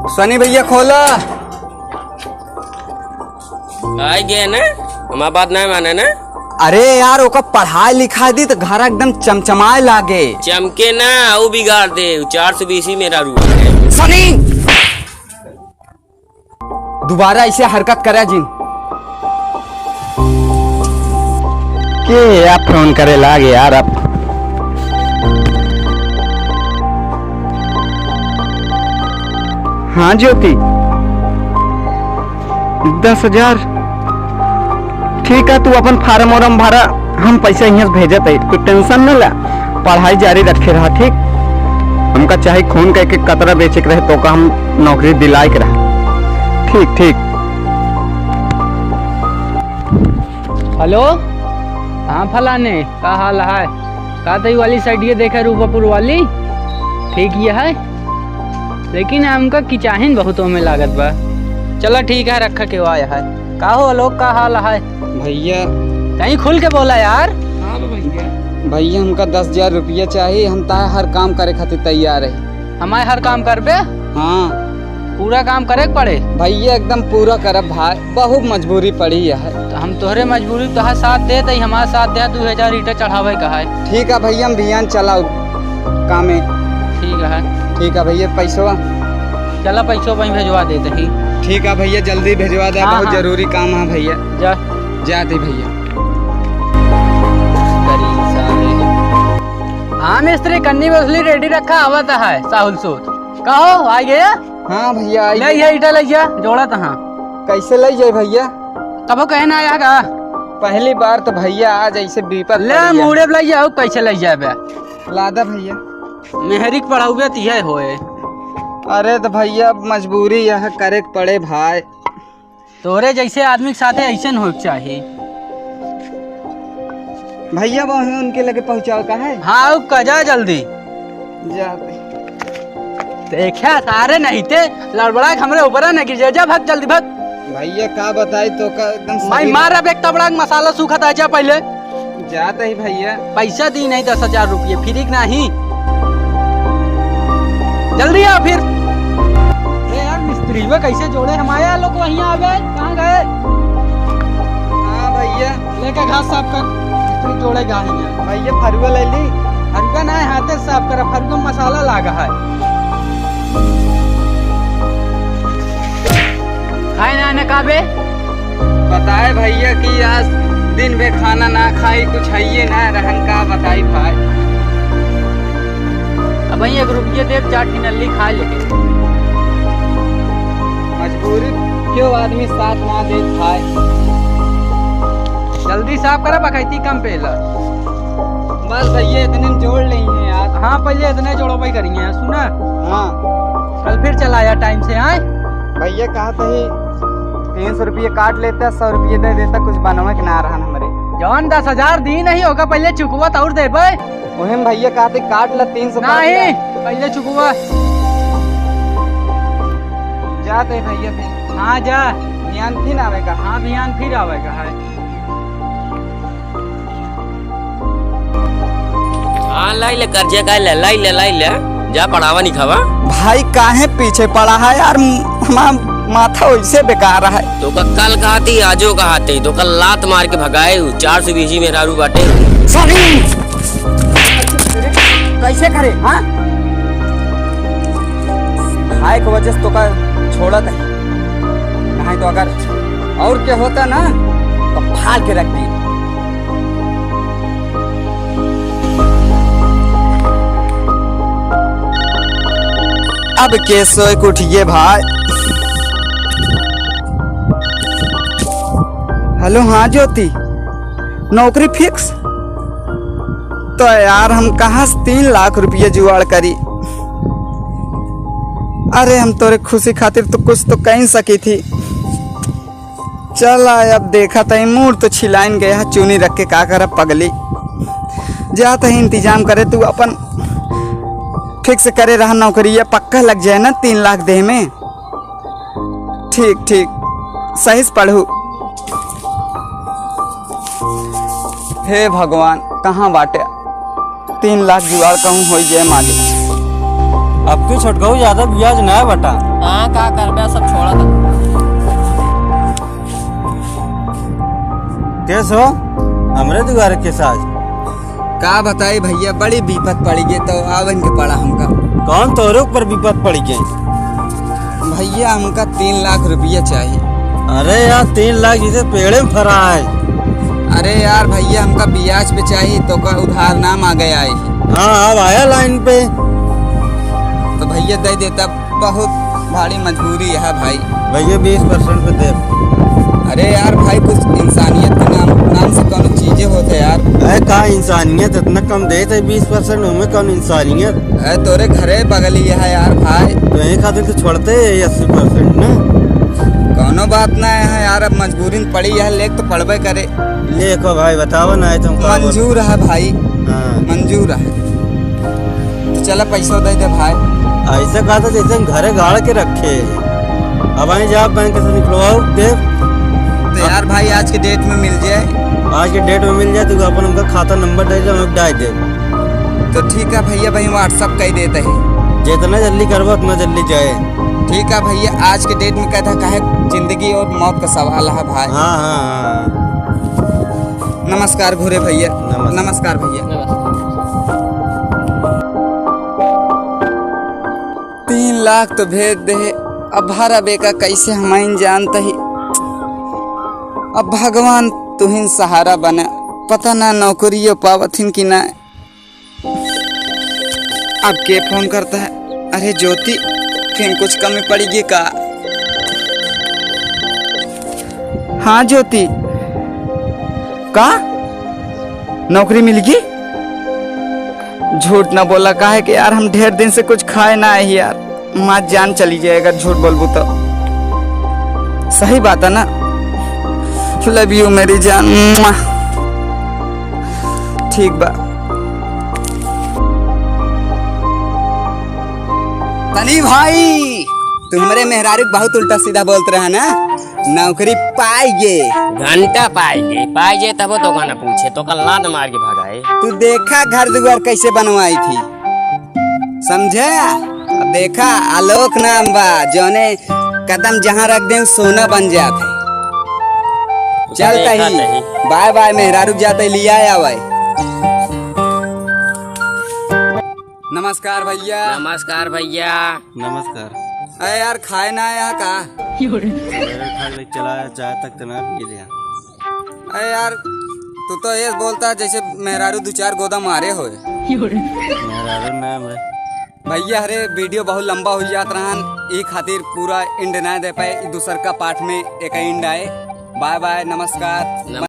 सनी भैया खोला। आई गए ना, हमारा बात नहीं माने ना। अरे यार ओका पढ़ाई लिखा दी तो घर एकदम चमचमाए लागे। चमके ना वो बिगाड़ दे। 420 मेरा रूल है। सनी दोबारा ऐसे हरकत करे जिन के आप फोन करे लागे यार। अब हाँ ज्योति 10,000 ठीक है। तू अपन फार्म वार्म भरा, हम पैसा यहाँ भेजत है। तू टेंशन न ला, पढ़ाई जारी रखे रहा ठीक। हमका चाहे खून कह के कतरा बेचे के रहे तो का हम नौकरी दिलाए के रहा। ठीक ठीक। हेलो, हाँ फलाने का हाल है? का दही वाली साइड ये देखा रूपापुर वाली ठीक ये है, लेकिन हमका किचाहिन बहुतों में लागत बा। चलो ठीक है, रखा के आया है। का हो आलोक, का हाल है? भैया कहीं खुल के बोला यार। हाँ भैया हमका 10,000 रुपया चाहिए। हम ताहे हर काम करे खातिर तैयार है। हमारे हर काम करबे? हाँ पूरा काम करे के पड़े भैया, एकदम पूरा करब भाई। बहुत मजबूरी पड़ी है तो हम तोहरे मजबूरी तोहर साथ दे दे, हमारा साथ दे। 2,000 ईटा चढ़ावे का है। ठीक है भैया, हम बिहान चलाओ कामे। ठीक है ठीक है भैया, पैसवा चला पैसों वहीं भेजवा देते ही। ठीक है भैया, जल्दी भेजवा दे। हाँ, बहुत हाँ। जरूरी काम है भैया। जा जा दे भैया। हाँ मिस्त्री, कन्नी बसली रेडी रखा आवत है। साहुल सूत कहो आ गया। हाँ भैया ले ये ईटा ले जा, जोड़ा तहाँ। कैसे ले जाए भैया? कबो कहना आया का? पहली बार तो भैया आज ऐसे विपत ले मुड़े ले जाओ। कैसे ले जाबे? लादा भैया। मेहरिक पढ़ाऊबे तिहे होए। अरे तो भैया मजबूरी यह करे के पड़े भाई। तोरे जैसे आदमी के साथे ऐसे हो चाहिए भैया। वो उनके लगे पहुँचाओ का है। हाँ कजा जल्दी जा देखा सारे नहीं थे लड़बड़ा हमरे ऊपर न गिर जा। भग जल्दी भग भैया। का बताई तो का एकदम भाई मार अब एक तबड़ा मसाला सूखा था। जा पहले जाते ही भैया। पैसा दी नहीं 10,000 रुपये फ्री नहीं। जल्दी आ फिर। अरे यार मिस्त्री वे कैसे जोड़े हमारे लोग वहीं आ गए। कहाँ गए? हाँ भैया, लेकर घास साफ कर। मिस्त्री जोड़ेगा ही है। भैया फरुआ ले ली। फरुआ ना हाथे साफ कर। फरुआ मसाला लागा है। खाए ना न काबे बताए भैया कि आज दिन भर खाना ना खाई, कुछ है ना रहन। का बताई भाई। अब वही 1 रुपये दे, 4 नल्ली खा ले। मजबूरी क्यों आदमी साथ ना दे खाए। जल्दी साफ करा, बकैती कम पेला। बस भैया इतने में जोड़ ली है यार। हाँ पहले इतने जोड़ो भाई करेंगे। सुना हाँ कल फिर चलाया टाइम से। आए भैया कहा था 300 रुपये काट लेता, 100 रुपये दे देता। कुछ बनवा के ना रहा हमारे जौन 10,000 दी नहीं होगा पहले चुकवा और दे भाई। वही भैया कहा थे काट ला 300। नहीं पहले चुकवा। जाते भैया फिर। हाँ जा। ध्यान फिर आवेगा। हाँ बिहान फिर आवेगा है। हाँ लाई ले कर्जा का लाई ले जा पढ़ावा नहीं खावा। भाई काहे पीछे पड़ा है यार? हमारा माथा वैसे बेकार है। तो का कल कहती आजो कहते तो कल लात मार के भगाए 420 मेरा रू बाटे। कैसे करे? हाँ खाए की वजह से तो का छोड़ा था। नहीं तो अगर और क्या होता ना तो फाड़ के रख दी। अब कैसे उठिए भाई। हेलो, हाँ ज्योति, नौकरी फिक्स? तो यार हम कहाँ से 3 लाख रुपये जुगाड़ करी। अरे हम तोरे खुशी खातिर तो कुछ तो कह सकी थी। चल अब देखा तही मूड तो छिलाइन गया। चुनी रख के का कर पगली। जा तही इंतजाम करे तू अपन फिक्स करे रहा नौकरी। ये पक्का लग जाए ना 3 लाख दे में। ठीक ठीक सही से पढ़ू। हे भगवान कहाँ बाटे 3 लाख जुगाड़ कहूँ हो जाए मालिक। अब तो छटकाऊ ज्यादा ब्याज ना बटा। हाँ का करबे सब छोड़ा था। कैसो हमरे दुआरे के साथ का बताई भैया, बड़ी विपत पड़ी गई तो आवन के पड़ा हमका। कौन तोरे ऊपर विपत पड़ी गई? भैया हमका 3 लाख रुपया चाहिए। अरे यार 3 लाख जिसे पेड़े में फरा है। अरे यार भैया हमका ब्याज पे चाहिए तो का उधार नाम आ गया है। हाँ अब आया लाइन पे। तो भैया दे देता, बहुत भारी मजबूरी है भाई। भैया 20% पे दे। अरे यार भाई कुछ इंसानियत के नाम से कौन चीजें होते यार। अरे का इंसानियत इतना कम दे थे 20% में कौन इंसानियत? अरे तोरे घरे बगली है यार भाई। तो यही खातिर तो छोड़ते 80% ना। कौनो बात ना है यार, अब मजबूरी में पड़ी है, लेख तो पड़बे करे। देखो भाई बताओ ना तुम का बोल- मंजूर है भाई, हाँ। मंजूर है तो चला पैसा दे दे भाई। ऐसा कहा था जैसे हम घरे गाड़ के रखे। अब आई जा बैंक से निकलवाओ दे। तो यार भाई आज के डेट में मिल जाए। आज के डेट में मिल जाए तो अपन उनका खाता नंबर दे दे, हम डाल दे। तो ठीक है भैया, भाई व्हाट्सअप कर देते हैं। जितना जल्दी करबो उतना जल्दी जाए। ठीक है भैया, आज के डेट में कहता है जिंदगी और मौत का सवाल है भाई। हाँ हाँ हाँ। नमस्कार घूरे भैया। नमस्कार। नमस्कार भैया। 3 लाख तो भेज दे। अब भारा बेका कैसे हम जानते ही। अब भगवान तुहिन सहारा बना, पता ना नौकरियों पावथिन की ना। अब के फोन करता है? अरे ज्योति, फिर कुछ कमी पड़ेगी का? हाँ ज्योति, का नौकरी मिलेगी? झूठ ना बोला का है कि यार हम ढेर दिन से कुछ खाए ना है यार। माँ जान चली जाए अगर झूठ बोलबू तो। सही बात है ना? लव यू मेरी जान। ठीक बा। तनी भाई तुम्हारे मेहरारू बहुत उल्टा सीधा बोलते रहा ना। नौकरी पाएगे, घंटा पाएगे तब तो गाना पूछे तो कल लात मार के भगाए। तू देखा घर दुआर कैसे बनवाई थी, समझे? अब देखा आलोक नाम बा, जोने कदम जहाँ रख दे सोना बन जाते। चलता ही बाय बाय, मेहरारू जाते लिया आवे। नमस्कार भैया। नमस्कार भैया। नमस्कार। अरे यार खाए ना आया का? चला चाय तक तो ना पी लिया। अरे यार तू तो ये बोलता जैसे मेहरारू 2-4 गोदा मारे हो। मेरा नाम है भैया अरे वीडियो बहुत लंबा हो जात रहन, ई खातिर पूरा इंड ना दे पाए। दूसर का पाठ में एक इंड आए। बाय बाय, नमस्कार।